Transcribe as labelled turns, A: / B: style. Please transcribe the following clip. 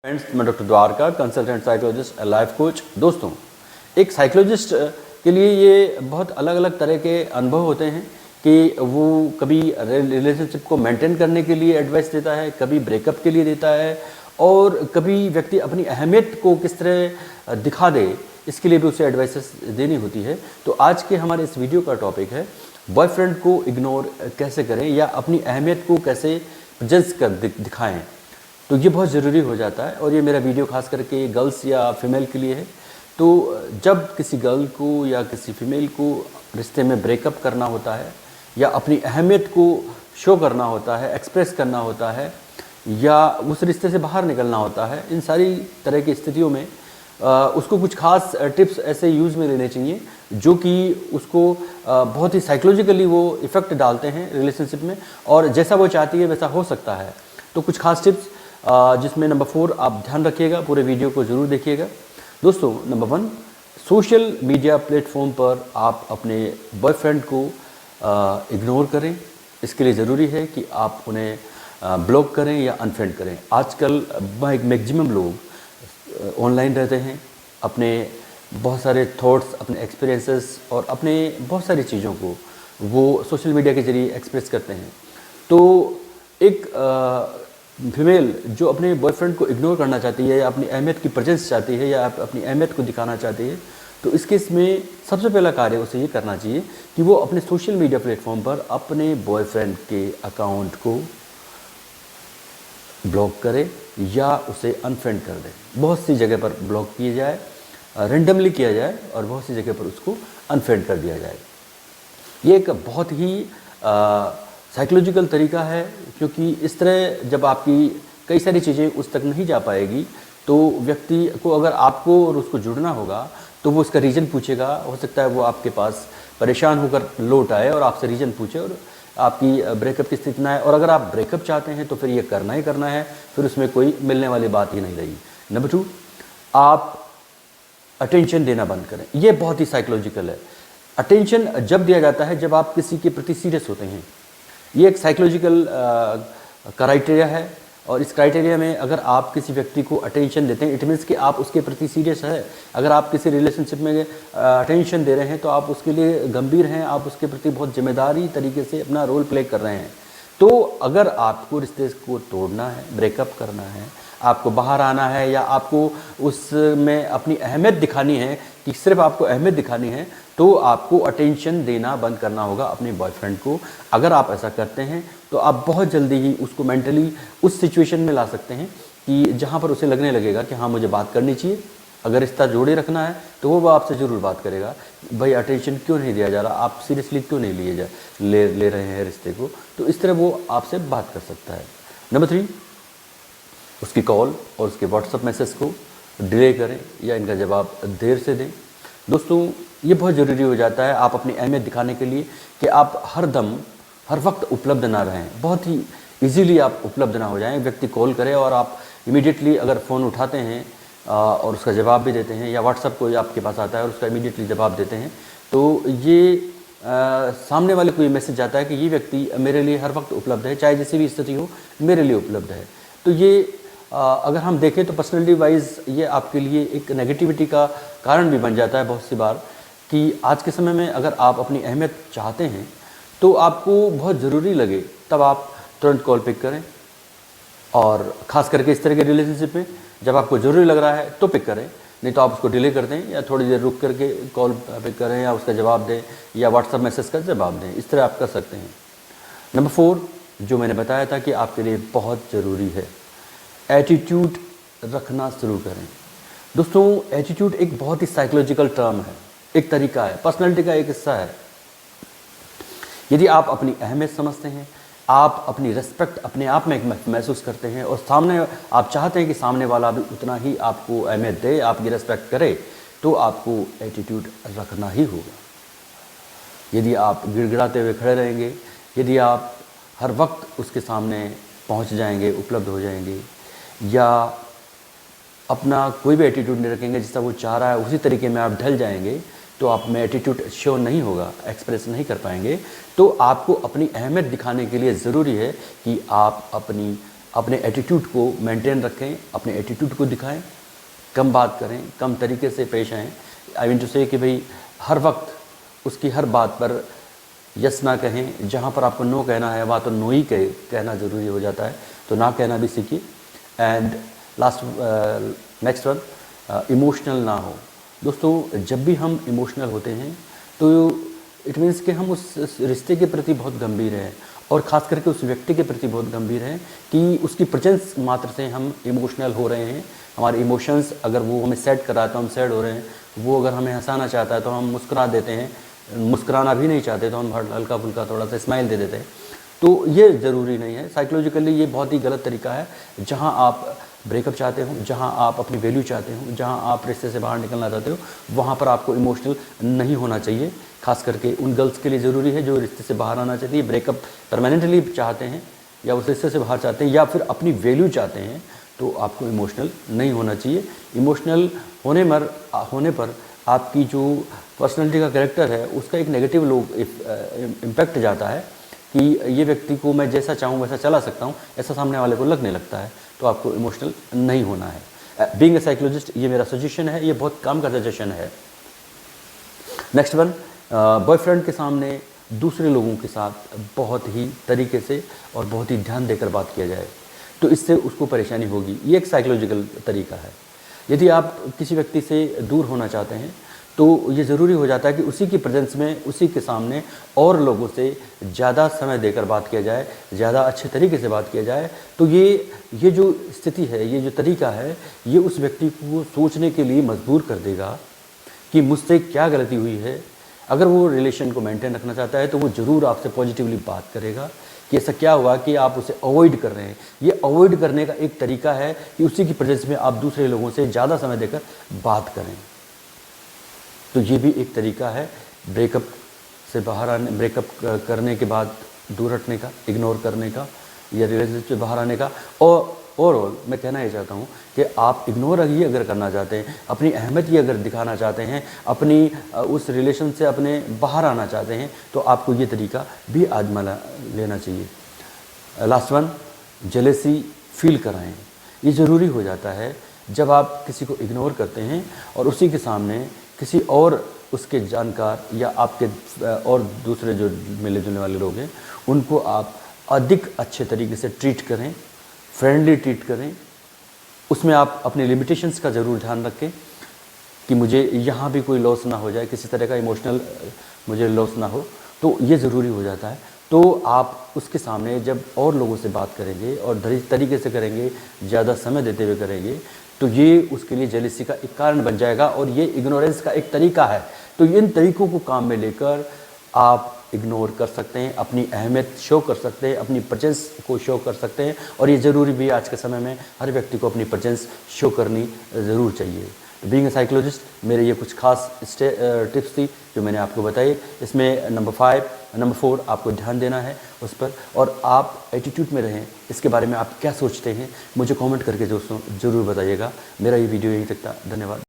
A: Friends, मैं doctor Dwarka, consultant psychologist, life coach. दोस्तों, एक साइकोलॉजिस्ट के लिए ये बहुत अलग अलग तरह के अनुभव होते हैं कि वो कभी रिलेशनशिप को मेंटेन करने के लिए एडवाइस देता है, कभी ब्रेकअप के लिए देता है, और कभी व्यक्ति अपनी अहमियत को किस तरह दिखा दे इसके लिए भी उसे एडवाइसेस देनी होती है। तो आज के हमारे इस वीडियो का टॉपिक है बॉयफ्रेंड को इग्नोर कैसे करें या अपनी अहमियत को कैसे प्रेजेंस कर दिखाएं। तो ये बहुत ज़रूरी हो जाता है और ये मेरा वीडियो खास करके गर्ल्स या फीमेल के लिए है। तो जब किसी गर्ल को या किसी फीमेल को रिश्ते में ब्रेकअप करना होता है या अपनी अहमियत को शो करना होता है, एक्सप्रेस करना होता है, या उस रिश्ते से बाहर निकलना होता है, इन सारी तरह की स्थितियों में उसको कुछ खास टिप्स ऐसे यूज़ में लेने चाहिए जो कि उसको बहुत ही साइकोलॉजिकली वो इफ़ेक्ट डालते हैं रिलेशनशिप में, और जैसा वो चाहती है वैसा हो सकता है। तो कुछ खास टिप्स जिसमें नंबर 4 आप ध्यान रखिएगा, पूरे वीडियो को ज़रूर देखिएगा। दोस्तों, नंबर 1, सोशल मीडिया प्लेटफॉर्म पर आप अपने बॉयफ्रेंड को इग्नोर करें। इसके लिए ज़रूरी है कि आप उन्हें ब्लॉक करें या अनफ्रेंड करें। आजकल मैक्सिमम लोग ऑनलाइन रहते हैं, अपने बहुत सारे थॉट्स, अपने एक्सपीरियंसेस और अपने बहुत सारी चीज़ों को वो सोशल मीडिया के ज़रिए एक्सप्रेस करते हैं। तो एक फीमेल जो अपने बॉयफ्रेंड को इग्नोर करना चाहती है या अपनी अहमियत की प्रेजेंस चाहती है या अपनी अहमियत को दिखाना चाहती है, तो इस केस में सबसे पहला कार्य उसे ये करना चाहिए कि वो अपने सोशल मीडिया प्लेटफॉर्म पर अपने बॉयफ्रेंड के अकाउंट को ब्लॉक करे या उसे अनफ्रेंड कर दे। बहुत सी जगह पर ब्लॉक किया जाए, रेंडमली किया जाए, और बहुत सी जगह पर उसको अनफ्रेंड कर दिया जाए। ये एक बहुत ही साइकोलॉजिकल तरीका है, क्योंकि इस तरह जब आपकी कई सारी चीज़ें उस तक नहीं जा पाएगी तो व्यक्ति को, अगर आपको और उसको जुड़ना होगा तो वो उसका रीज़न पूछेगा। हो सकता है वो आपके पास परेशान होकर लौट आए और आपसे रीज़न पूछे और आपकी ब्रेकअप की स्थिति ना है, और अगर आप ब्रेकअप चाहते हैं तो फिर ये करना ही करना है, फिर उसमें कोई मिलने वाली बात ही नहीं रही। नंबर 2, आप अटेंशन देना बंद करें। ये बहुत ही साइकोलॉजिकल है। अटेंशन जब दिया जाता है जब आप किसी के प्रति सीरियस होते हैं। ये एक साइकोलॉजिकल क्राइटेरिया है, और इस क्राइटेरिया में अगर आप किसी व्यक्ति को अटेंशन देते हैं, इट मीन्स कि आप उसके प्रति सीरियस है। अगर आप किसी रिलेशनशिप में अटेंशन दे रहे हैं तो आप उसके लिए गंभीर हैं, आप उसके प्रति बहुत जिम्मेदारी तरीके से अपना रोल प्ले कर रहे हैं। तो अगर आपको रिश्ते को तोड़ना है, ब्रेकअप करना है, आपको बाहर आना है, या आपको उसमें अपनी अहमियत दिखानी है कि सिर्फ आपको अहमियत दिखानी है, तो आपको अटेंशन देना बंद करना होगा अपने बॉयफ्रेंड को। अगर आप ऐसा करते हैं तो आप बहुत जल्दी ही उसको मेंटली उस सिचुएशन में ला सकते हैं कि जहाँ पर उसे लगने लगेगा कि हाँ, मुझे बात करनी चाहिए। अगर रिश्ता जोड़े रखना है तो वो आपसे ज़रूर बात करेगा, भाई अटेंशन क्यों नहीं दिया जा रहा, आप सीरियसली क्यों नहीं ले रहे हैं रिश्ते को। तो इस तरह वो आपसे बात कर सकता है। नंबर 3, उसकी कॉल और उसके व्हाट्सएप मैसेज को डिले करें या इनका जवाब देर से दें। दोस्तों, ये बहुत ज़रूरी हो जाता है आप अपनी अहमियत दिखाने के लिए कि आप हर वक्त उपलब्ध ना रहें। बहुत ही इजीली आप उपलब्ध ना हो जाएं। व्यक्ति कॉल करे और आप इमीडिएटली अगर फ़ोन उठाते हैं और उसका जवाब भी देते हैं, या व्हाट्सएप कोई आपके पास आता है और उसका इमीडिएटली जवाब देते हैं, तो ये सामने वाले को ये मैसेज जाता है कि ये व्यक्ति मेरे लिए हर वक्त उपलब्ध है, चाहे जैसी भी स्थिति हो मेरे लिए उपलब्ध है। तो ये अगर हम देखें तो पर्सनैलिटी वाइज ये आपके लिए एक नेगेटिविटी का कारण भी बन जाता है बहुत सी बार, कि आज के समय में अगर आप अपनी अहमियत चाहते हैं तो आपको बहुत ज़रूरी लगे तब आप तुरंत कॉल पिक करें, और ख़ास करके इस तरह के रिलेशनशिप में जब आपको ज़रूरी लग रहा है तो पिक करें, नहीं तो आप उसको डिले कर दें या थोड़ी देर रुक करके कॉल पिक करें या उसका जवाब दें या व्हाट्सएप मैसेज का जवाब दें। इस तरह आप कर सकते हैं। नंबर 4, जो मैंने बताया था कि आपके लिए बहुत ज़रूरी है, एटीट्यूड रखना शुरू करें। दोस्तों, एटीट्यूड एक बहुत ही साइकोलॉजिकल टर्म है, एक तरीका है, पर्सनालिटी का एक हिस्सा है। यदि आप अपनी अहमियत समझते हैं, आप अपनी रिस्पेक्ट अपने आप में महसूस करते हैं, और सामने आप चाहते हैं कि सामने वाला भी उतना ही आपको अहमियत दे, आपकी रिस्पेक्ट करे, तो आपको एटीट्यूड रखना ही होगा। यदि आप गिड़गिड़ाते हुए खड़े रहेंगे, यदि आप हर वक्त उसके सामने पहुंच जाएंगे, उपलब्ध हो जाएंगे, या अपना कोई भी एटीट्यूड नहीं रखेंगे, जिसका वो चाह रहा है उसी तरीके में आप ढल जाएंगे, तो आप में एटीट्यूड शो नहीं होगा, एक्सप्रेस नहीं कर पाएंगे। तो आपको अपनी अहमियत दिखाने के लिए ज़रूरी है कि आप अपनी अपने एटीट्यूड को मेंटेन रखें, अपने एटीट्यूड को दिखाएं, कम बात करें, कम तरीके से पेश आएँ। आई मीन टू से कि भाई हर वक्त उसकी हर बात पर यस ना कहें, जहाँ पर आपको नो कहना है वहाँ तो नो ही कहना ज़रूरी हो जाता है, तो ना कहना भी सीखिए। एंड नेक्स्ट वन, इमोशनल ना हो। दोस्तों जब भी हम इमोशनल होते हैं तो इट मीन्स कि हम उस रिश्ते के प्रति बहुत गंभीर हैं, और ख़ास करके उस व्यक्ति के प्रति बहुत गंभीर हैं कि उसकी प्रेजेंस मात्र से हम इमोशनल हो रहे हैं। हमारे इमोशंस अगर वो हमें सैड कर रहा है तो हम सैड हो रहे हैं, वो अगर हमें हंसाना चाहता है तो हम मुस्कुरा देते हैं, मुस्कुराना भी नहीं चाहते तो हम हल्का फुल्का थोड़ा सा स्माइल दे देते हैं। तो ये ज़रूरी नहीं है, साइकोलॉजिकली ये बहुत ही गलत तरीका है। जहाँ आप ब्रेकअप चाहते हो, जहाँ आप अपनी वैल्यू चाहते हो, जहाँ आप रिश्ते से बाहर निकलना चाहते हो, वहाँ पर आपको इमोशनल नहीं होना चाहिए। खास करके उन गर्ल्स के लिए ज़रूरी है जो रिश्ते से बाहर आना चाहती है, ब्रेकअप परमानेंटली चाहते हैं या उस रिश्ते से बाहर चाहते हैं या फिर अपनी वैल्यू चाहते हैं, तो आपको इमोशनल नहीं होना चाहिए। इमोशनल होने पर आपकी जो पर्सनैलिटी का कैरेक्टर है उसका एक नेगेटिव इम्पैक्ट जाता है कि ये व्यक्ति को मैं जैसा चाहूँ वैसा चला सकता हूँ, ऐसा सामने वाले को लगने लगता है, तो आपको इमोशनल नहीं होना है। बीइंग ए साइकोलॉजिस्ट ये मेरा सजेशन है, ये बहुत काम का सजेशन है। नेक्स्ट वन, बॉयफ्रेंड के सामने दूसरे लोगों के साथ बहुत ही तरीके से और बहुत ही ध्यान देकर बात किया जाए तो इससे उसको परेशानी होगी। ये एक साइकोलॉजिकल तरीका है। यदि आप किसी व्यक्ति से दूर होना चाहते हैं तो ये ज़रूरी हो जाता है कि उसी की प्रेजेंस में, उसी के सामने और लोगों से ज़्यादा समय देकर बात किया जाए, ज़्यादा अच्छे तरीके से बात किया जाए। तो ये जो स्थिति है, ये जो तरीका है, ये उस व्यक्ति को सोचने के लिए मजबूर कर देगा कि मुझसे क्या गलती हुई है। अगर वो रिलेशन को मेंटेन रखना चाहता है तो वो ज़रूर आपसे पॉजिटिवली बात करेगा कि ऐसा क्या हुआ कि आप उसे अवॉइड कर रहे हैं। ये अवॉइड करने का एक तरीका है कि उसी की प्रेजेंस में आप दूसरे लोगों से ज़्यादा समय देकर बात करें। तो ये भी एक तरीका है ब्रेकअप से बाहर आने, ब्रेकअप करने के बाद दूर हटने का, इग्नोर करने का या रिलेशनशिप से बाहर आने का। और ओवरऑल मैं कहना ये चाहता हूँ कि आप इग्नोर ही अगर करना चाहते हैं, अपनी अहमियत ही अगर दिखाना चाहते हैं, अपनी उस रिलेशन से अपने बाहर आना चाहते हैं, तो आपको ये तरीका भी आजमा लेना चाहिए। लास्ट वन, जेलेसी फील कराएं। ये ज़रूरी हो जाता है जब आप किसी को इग्नोर करते हैं और उसी के सामने किसी और उसके जानकार या आपके और दूसरे जो मिले जुलने वाले लोग हैं उनको आप अधिक अच्छे तरीके से ट्रीट करें, फ्रेंडली ट्रीट करें। उसमें आप अपने लिमिटेशंस का ज़रूर ध्यान रखें कि मुझे यहाँ भी कोई लॉस ना हो जाए, किसी तरह का इमोशनल मुझे लॉस ना हो, तो ये ज़रूरी हो जाता है। तो आप उसके सामने जब और लोगों से बात करेंगे और तरीके से करेंगे, ज़्यादा समय देते हुए करेंगे, तो ये उसके लिए जेलसी का एक कारण बन जाएगा और ये इग्नोरेंस का एक तरीका है। तो इन तरीक़ों को काम में लेकर आप इग्नोर कर सकते हैं, अपनी अहमियत शो कर सकते हैं, अपनी प्रेजेंस को शो कर सकते हैं। और ये ज़रूरी भी आज के समय में हर व्यक्ति को अपनी प्रेजेंस शो करनी ज़रूर चाहिए। बीइंग ए साइकोलॉजिस्ट मेरे ये कुछ खास टिप्स थी जो मैंने आपको बताई। इसमें नंबर 4 आपको ध्यान देना है उस पर, और आप एटीट्यूड में रहें। इसके बारे में आप क्या सोचते हैं मुझे कमेंट करके दोस्तों ज़रूर बताइएगा। मेरा ये वीडियो यहीं तक था। धन्यवाद।